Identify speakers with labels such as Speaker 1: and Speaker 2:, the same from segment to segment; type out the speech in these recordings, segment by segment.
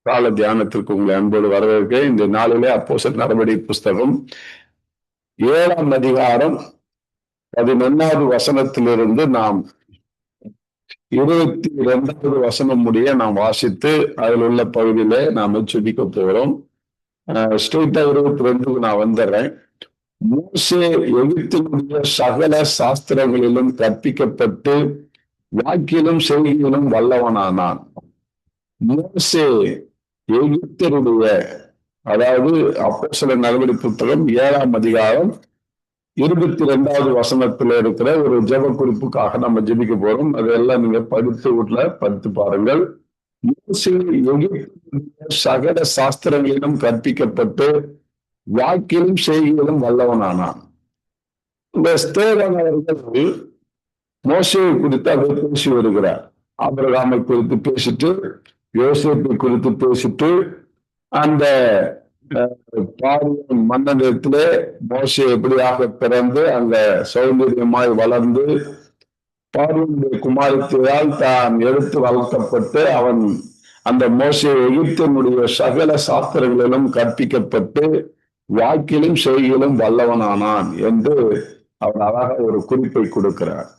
Speaker 1: கால தியானத்திற்கு உங்களை அன்போடு வரவேற்க. இந்த நாளிலே அப்போஸ்தலர் நடவடிக்கை புஸ்தகம் 7ஆம் அதிகாரம் 11வது வசனத்திலிருந்து நாம் 22வது வசனம் முடிய நாம் வாசித்து அதில் உள்ள பகுதியில நாம ஜெபிக்க போறோம். ஸ்ட்ரெயிட்டா 22க்கு நான் வந்துடுறேன். மோசே எகிப்தினுடைய சகல சாஸ்திரங்களிலும் கற்பிக்கப்பட்டு வாக்கிலும் செய்தியிலும் வல்லவனானான். மோசே எகிப்தருடைய, அதாவது அப்போஸ்தலர் நடவடிக்கை புத்தகம் 7ஆம் அதிகாரம் 22வது வசனத்துல இருக்கிற ஒரு ஜெப குறிப்புக்காக நம்ம ஜெபிக்க போறோம். அதெல்லாம் நீங்க படித்து பாருங்கள். மோசே எகிப்தினுடைய சகல சாஸ்திரங்களிலும் கற்பிக்கப்பட்டு வாக்கிலும் செய்தியிலும் வல்லவனானான். இந்த ஸ்தேவான் அவர்கள் மோசேயை குறித்து அதை பேசி வருகிறார். ஆபிரகாமை குறித்து பேசிட்டு, யோசேப்பை குறித்து பேசிட்டு, அந்த பார்வோன் மன்னனிடத்திலே மோசே எப்படியாக பிறந்து அந்த சௌந்தரியமாய் வளர்ந்து பார்வோனுடைய குமாரத்தியால் தான் எடுத்து வளர்க்கப்பட்டு அவன் அந்த மோசே எகிப்தினுடைய சகல சாஸ்திரங்களிலும் கற்பிக்கப்பட்டு வாக்கிலும் செய்தியிலும் வல்லவனானான் என்று அவன் அழகாக ஒரு குறிப்பை கொடுக்கிறார்.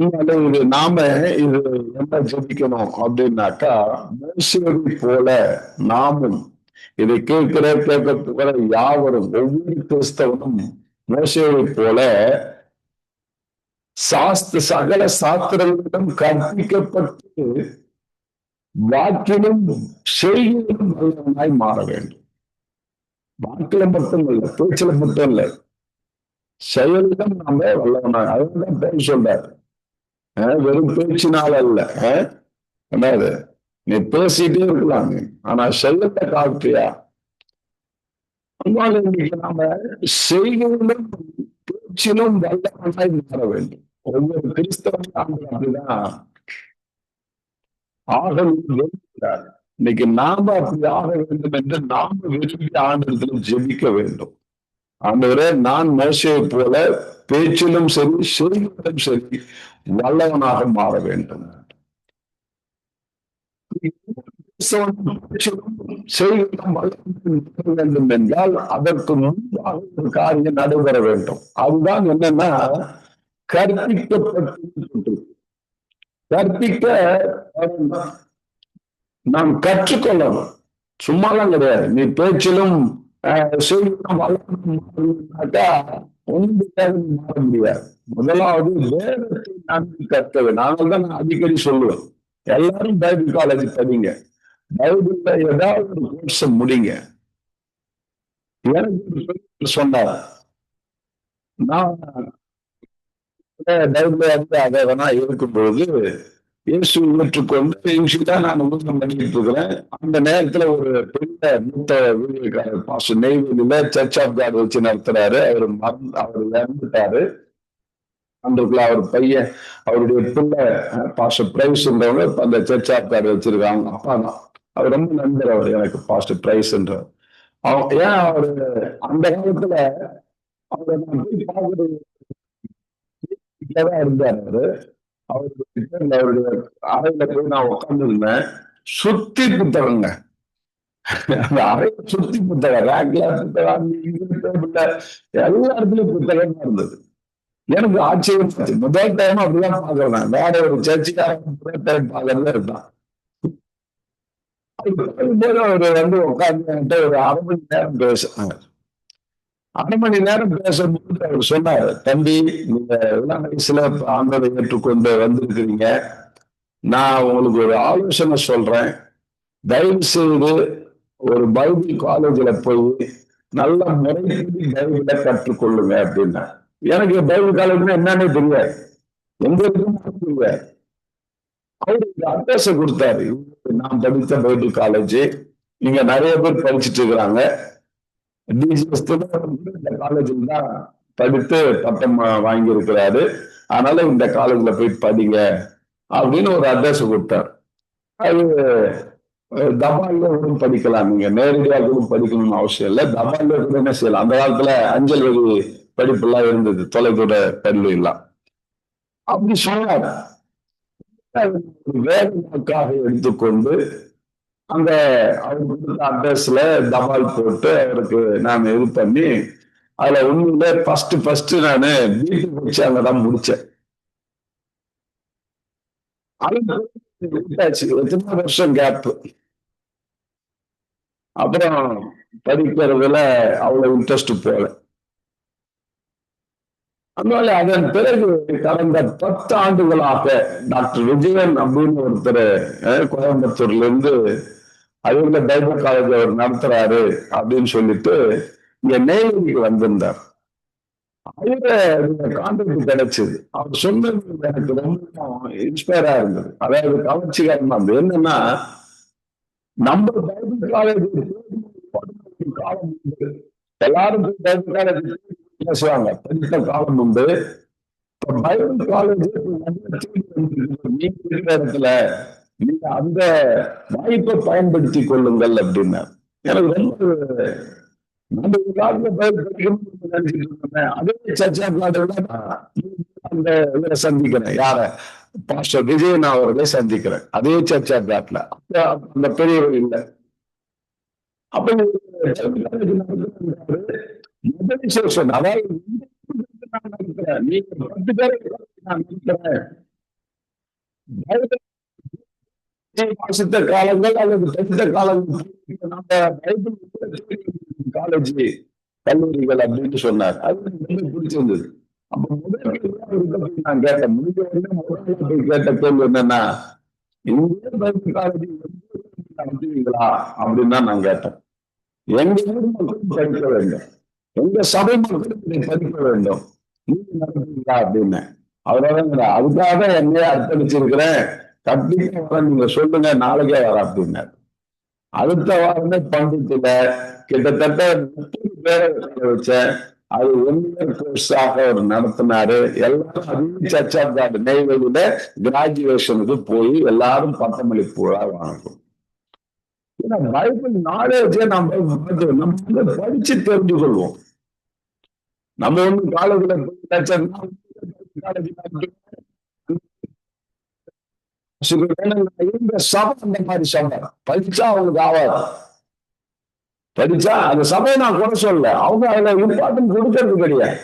Speaker 1: இது நாம இது என்ன ஜெபிக்கணும் அப்படின்னாக்கா, மோசேவை போல நாமும் இதை கேட்கிற யாவரும், ஒவ்வொரு கிறிஸ்தவனும் மோசேவை போல சகல சாஸ்திரங்களிடம் கற்பிக்கப்பட்டு வாக்கிலும் செய்தியிலும் வல்லவனாய் மாற வேண்டும். வாக்கில மட்டும் இல்லை, பேச்சில மட்டும் இல்லை, செயலிலும் நாம வல்லவனாய். அதுதான் பேர் சொல்றாரு. வெறும் பேச்சினால் அல்ல. என்னது, நீ பேசிட்டே இருக்கலாம், ஆனா செல்லத்தை காட்டியா? அதனால இன்னைக்கு நாம செய்தியிலும் பேச்சிலும் வல்லவனாய் மாற வேண்டும். ஒவ்வொரு கிறிஸ்தவனும் அப்படிதான் ஆக விரும்புகிறார். இன்னைக்கு நாம அப்படி ஆக வேண்டும் என்று நாம விரும்பி ஆண்டவரிடத்தில் ஜெபிக்க வேண்டும். ஆண்டவரே, நான் மோசேயை போல பேச்சிலும் சரி செய்தியிலும் சரி வல்லவனாக மாற வேண்டும். செய்தியிலும் வல்லவனாக வேண்டும் என்றால் அதற்கு முன்பாக ஒரு காரியம் நடைபெற வேண்டும். அதுதான் என்னன்னா, கற்பிக்கப்பட்டு கற்பிக்க நாம் கற்றுக்கொள்ளணும். சும்மாலாம் கிடையாது. நீ பேச்சிலும் செய்தியிலும் வல்லவனாக்கா ஒன்றும் மாற முடியாது. முதலாவது வேதத்தை நன்கு கற்க வேண்டும். நாங்கள் நான் அடிக்கடி சொல்லுவேன், எல்லாரும் பைபிள் காலேஜ் படிங்க, பைபிள்ல ஏதாவது ஒரு கோர்ஸ் முடிங்க. எனக்கு சொன்னார், நான் பைபிள் அதை வேணா இருக்கும்போது இயேசு ஏற்றுக்கொண்டு இன்சுதான் நான் ஊக்கம் பண்ணிட்டு இருக்கிறேன். அந்த நேரத்துல ஒரு பெரிய மூத்த வீடுகாரர் பாஸ்டர் நெய்வேலியில சர்ச் ஆஃப் காட் வச்சு நடத்துறாரு. அவர் இறந்துட்டாரு. அன்றைக்குள்ள அவர் பையன், அவருடைய பிள்ளை பாஸ்டர் பிரைஸ்ன்றவங்க அந்த சர்ச் ஆஃப் காட் வச்சிருக்காங்க. அப்பா தான் அவர் ரொம்ப நண்பர். அவர் எனக்கு பாஸ்டர் பிரைஸ்ன்றவர். ஏன் அவரு அந்த காலத்துல அவரை நான் போய் பார்க்கறது இருந்தாரு. அவருடைய அறையில போய் நான் உட்கார்ந்து இருந்தேன். சுத்தி புத்தகங்க, அந்த அறையில சுத்தி புத்தகம், ரேக்ல புத்தகம், எல்லா இடத்துலயும் புத்தகமா இருந்தது. எனக்கு ஆச்சரியம். முதல் டைம் அப்படிதான் பாக்குறேன். வேற ஒரு சர்ச்சுக்காரன் பாக்குறதா இருந்தான். அவர் உட்கார்ந்து ஒரு அரை மணி நேரம் பேசுறாங்க. அரை மணி நேரம் பேசும்போது அவர் சொன்னார், தம்பி, நீங்க இளம் வயசுல ஆண்டவரை ஏற்றுக்கொண்டு வந்திருக்கிறீங்க. நான் உங்களுக்கு ஒரு ஆலோசனை சொல்றேன். தயவு செய்து ஒரு பைபிள் காலேஜ்ல போய் நல்ல முறைப்படி பைபிளை கற்றுக்கொள்ளுங்க அப்படின்னா. எனக்கு பைபிள் காலேஜ்னா என்னன்னே தெரியாது, எங்க இருக்குன்னு தெரியாது. அவருக்கு அட்ரஸ் கொடுத்தாரு. நான் படித்த பைபிள் காலேஜ், நீங்க நிறைய பேர் படிச்சுட்டு இருக்கிறாங்க. இந்த காலேஜில் தான் படித்து பட்டம் வாங்கி இருக்கிறாரு. அதனால இந்த காலேஜ்ல போய் படிங்க அப்படின்னு ஒரு அட்ரஸ் கொடுத்தார். அது தபால்ல கூட படிக்கலாம், நீங்க நேரடியாக கூட படிக்கணும்னு அவசியம் இல்லை, தபால்ல கூட என்ன செய்யலாம். அந்த காலத்துல அஞ்சல் வழி படிப்பு எல்லாம் இருந்தது, தொலைதூர கல்வி எல்லாம். அப்படி சொன்னார். வேலைக்காக எடுத்துக்கொண்டு அந்த அவர் கொடுத்த அட்ரஸ்ல தபால் போட்டு அவருக்கு நான் இது பண்ணி அதுல உண்மையில ஃபர்ஸ்ட் நானு வீட்டுக்கு வச்சு அங்கதான் முடிச்சேன். விட்டாச்சு, எத்தனை வருஷம் கேப். அப்புறம் படிக்கிறதுல அவ்வளவு இன்ட்ரெஸ்ட் போல. அதனால அதன் பிறகு கடந்த 10 ஆண்டுகளாக டாக்டர் விஜயன் அப்படின்னு ஒருத்தர் கோயம்புத்தூர்ல இருந்து அதுல பைபிள் காலேஜ் அவர் நடத்துறாரு அப்படின்னு சொல்லிட்டு இங்க நெய்வேலிக்கு வந்திருந்தார். அவரை கான்ட்ராக்ட் கிடைச்சது. அவர் சொன்னது எனக்கு ரொம்ப இன்ஸ்பயரா இருந்தது. அதாவது கவர்ச்சிகரமா இருந்தது. என்னன்னா, நம்ம பைபிள் காலேஜ் காலம் உண்டு. எல்லாரும் பைபிள் காலேஜ் பேசுவாங்க, படித்த காலம் உண்டு. பைபிள் காலேஜ் நீங்க இருக்கிற இடத்துல நீங்க அந்த வாய்ப்பை பயன்படுத்தி கொள்ளுங்கள் அப்படின்னா எனக்கு ரொம்ப நம்ம காலத்துல பைபிள் படிக்கணும்னு நினைச்சிட்டு இருந்தேன். அதே சர்ச்சா காலோட அந்த இவரை சந்திக்கிறேன். யார? பாஸ்டர் விஜயன் அவர்களை சந்திக்கிறேன் அதே சர்ச்சா காட்டுல. அந்த பெரியவர் இல்லை. அப்ப முதலிசேஷன், அதாவது நீங்க 10 பேரை நான் நினைக்கிறேன் வாசித்த காலங்கள் அல்லது படித்த காலங்கள் பைபிள் காலேஜ் கல்லூரிகள் அப்படின்னு சொன்னார். அது ரொம்ப பிடிச்சிருந்தது. அப்ப முதல் நான் கேட்டேன், முடிஞ்ச வரைக்கும் கேட்ட கேள்வி என்னன்னா, இந்திய பைபிள் காலேஜ் நடத்துவீங்களா அப்படின்னு தான் நான் கேட்டேன். எங்க ஊர் மக்களும் படிக்க வேண்டும், எங்க சபை மக்களும் இதை படிக்க வேண்டும், நீங்க நடத்துவீங்களா அப்படின்னு. அவரோட அதுக்காக என்னையே அர்ப்பணிச்சிருக்கிறேன், கண்டிப்பா வர, நீங்க சொல்லுங்க, நாளைக்கே வர அப்படின்னாரு. அடுத்த வாரமே பண்டித்துல கிட்டத்தட்ட 30 பேரை வச்சேன். அது 1 இயர் கோர்ஸாக அவர் நடத்தினாரு. எல்லாரும் அதே சர்ச் ஆஃப் காட் நெய்வேலியில கிராஜுவேஷனுக்கு போய் எல்லாரும் பட்டமளிப்பு விழா வாங்கணும். ஏன்னா பைபிள் நாலேஜே நம்ம படிச்சு தெரிஞ்சு கொள்வோம். நம்ம ஒண்ணு காலேஜ்ல இந்த சபை அந்த மாதிரி சபை படிச்சா அவங்களுக்கு ஆவாது. படிச்சா அந்த சபையை நான் கூட சொல்ல, அவங்க அதுல இம்பார்ட்டன்ட் கொடுக்கறது கிடையாது.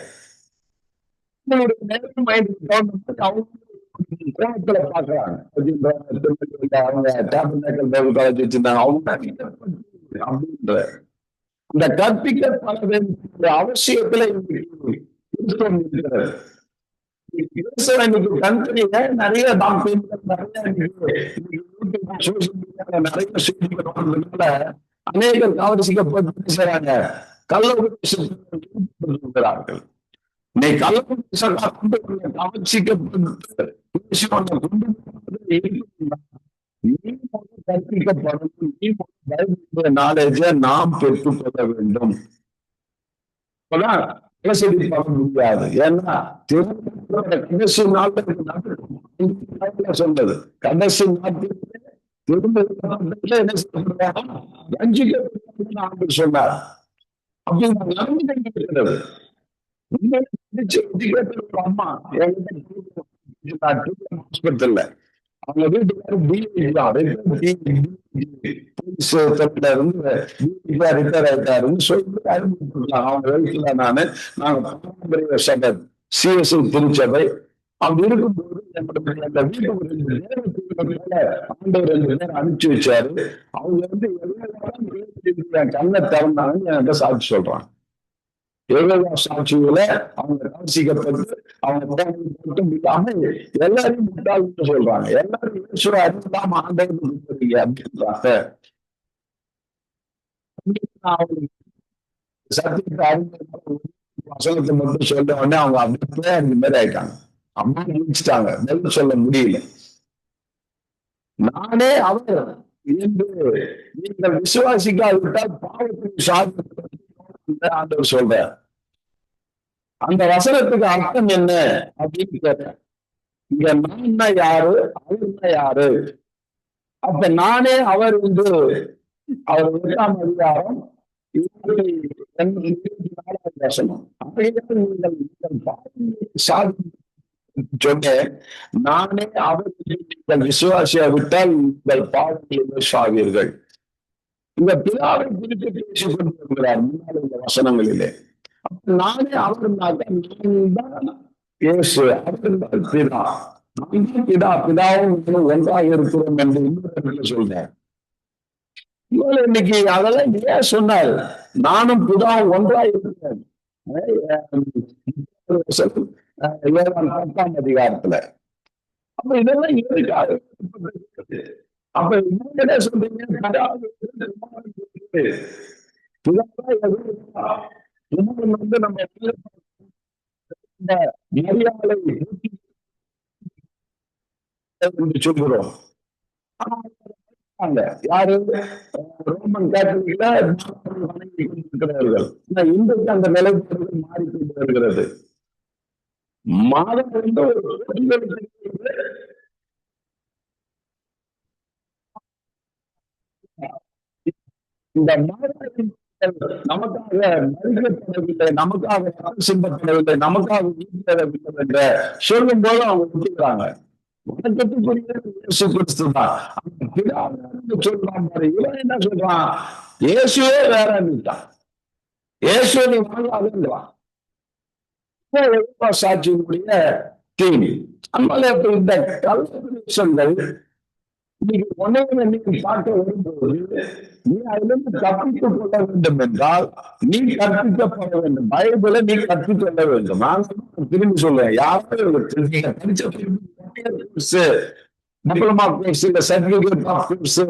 Speaker 1: கோணத்துல பாக்குறாங்க. அவங்க காலேஜ் வச்சிருந்தாங்க, அவங்க அப்படின்ற இந்த கற்பிக்கப்பட வேண்டிய அவசியத்துல கண்ட்ரியில நிறைய நிறைய செய்திகள் அநேகர் கவர்ச்சிக்கப்பட்டு பேசுறாங்க, கள்ளவுகிறார்கள். நாலேஜ நாம் பெற்றுக்கொள்ள வேண்டும். வசதி பண்ண முடியாது. ஏன்னா கடைசி நாட்கள் சொன்னது, கடைசி நாட்கள் என்ன சொன்னார். அப்படி நடந்து அம்மா ஹாஸ்பிட்டல்ல அவங்க வீட்டுக்காரர் ரிட்டையர் ஆயிட்டாருன்னு சொல்லிட்டு அறிமுகப்படுத்தலாம். அவங்க வயசுல நாங்க பாரம்பரிய சபை சிஎஸ்ஐ திருச்சபை அப்படி இருக்கும்போது அந்த வீட்டுக்கு ஆண்டவர் 2 பேர் அனுப்பிச்சு வச்சாரு. அவங்க என் கண்ணை திறந்தாங்கன்னு என்கிட்ட சாட்சி சொல்றாங்க. சாட்சிகளை அவங்க ராசிக்கப்பட்டு அவங்க மட்டும் விடாம எல்லாரையும் முட்டாள்னு சொல்றாங்க. எல்லாரும் ஈஸ்வர அறிவில்லாம ஆண்டவருக்கு அப்படின்றாங்க. சத்தியத்தை வசனத்தை மட்டும் சொல்ல உடனே அவங்க அப்படியே அந்த மாதிரி ஆயிட்டாங்க. அம்மா நினைச்சிட்டாங்க, பதில் சொல்ல முடியல. நானே அவர் என்று நீங்கள் விசுவாசிக்காவிட்டால் பாவத்துக்கு சாதிக்க ஆண்டவர் சொல்ற அந்த வசனத்துக்கு அர்த்தம் என்ன அப்படின்னு கேட்டேன். இங்க நான் யாரு, அவர் யாரு? அப்ப நானே அவர் என்று அவர் 8ஆம் அதிகாரம் 24வது வசனம். சாதி சொன்னேன். நானே அவர்களை நீங்கள் விசுவாசியா விட்டால் உங்கள் பாவங்களிலே சாவீர்கள். இந்த பிதாவை குறித்து பேசிக் கொண்டிருக்கிறார் முன்னால் உள்ள வசனங்களிலே. அப்ப நானே அவர்னாக்க நான் தான் இயேசு, அவர்தான் பிதா. நான் தான் பிதா, பிதாவும் ஒன்றாக இருக்கிறோம் என்று இன்னொரு சொல்றேன். இவள் இன்னைக்கு அதெல்லாம் ஏன் சொன்னார்? நானும் பிதாவும் ஒன்றாக இருக்கிறேன். 7ஆம் அதிகாரத்துல. அப்ப இதெல்லாம் எதுக்காக? அப்ப நீங்க என்ன சொல்றீங்க? வந்து நம்ம மரியாதை என்று சொல்கிறோம். யாரு? ரோமன் கேத்தலிக்ல வணங்கி கொண்டிருக்கிறார்கள். இன்றைக்கு அந்த நிலைப்பாடுகள் மாறிக்கொண்டு வருகிறது. மாதம் வந்து ஒரு இந்த மாதத்தின் நமக்காக மறுக்கப்படவில்லை, நமக்காக சிந்தப்படவில்லை, நமக்காக வீழ்த்தவில்லை என்ற சொல்லும் போது அவங்க விட்டுக்கிறாங்க. வணக்கத்துக்குரிய இயேசு கிறிஸ்து தான். அந்த பிதாவிலிருந்து சொல்றான் பாரு. இவன் என்ன சொல்றான்? இயேசுவே வேறன்னுட்டான். இயேசுவை நீ வாழாதுன்றான். சாட்சியினுடைய தீனி. அதனால இப்ப இந்த கல்விகள் இன்னைக்கு ஒன்னையும் நீங்க பார்க்க வரும்போது நீ அதிலிருந்து தப்பித்துக் கொள்ள வேண்டும் என்றால் நீ கற்பிக்கப்பட வேண்டும். பைபிளை நீ கற்றுக்கொள்ள வேண்டும். நான் திரும்பி சொல்றேன், யாரும் நீங்க படிச்ச டிப்ளமா கோர்ஸ், இல்ல சர்டிபிகேட் ஆஃப் கோர்ஸ்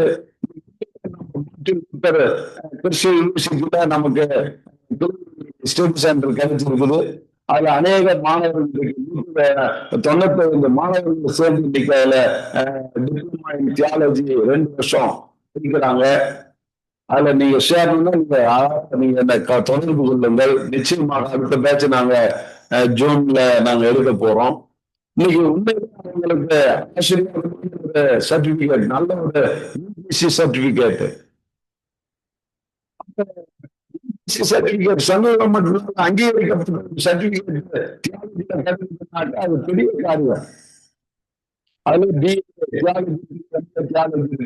Speaker 1: கிறிஸ்டியன் யூனிவர்சிட்டியில நமக்கு ஸ்டடி சென்டர் கிடைச்சிருக்குது. அதுல அநேக மாணவர்களுக்கு 95 மாணவர்கள் சேர்ந்து இன்னைக்கு அதுல டிப்ளமா இன் தியாலஜி 2 வருஷம் படிக்கிறாங்க. அதுல நீங்க சேரணும்னா நீங்க என்ன தொடர்பு கொள்ளுங்கள். நிச்சயமாக அடுத்த பேட்ச் நாங்க ஜூன்ல நாங்க எடுக்க போறோம். இன்னைக்கு உண்மையிலே அவங்களுக்கு ஆசிரியர் சர்டிபிகேட், நல்ல ஒரு யூபிசி சர்டிபிகேட், சர்டிபிகேட் சமூகம் மட்டும் அங்கீகரிக்கப்பட்ட சர்டிபிகேட் அது பெரிய காரியம். அதுல பி தியாலஜி,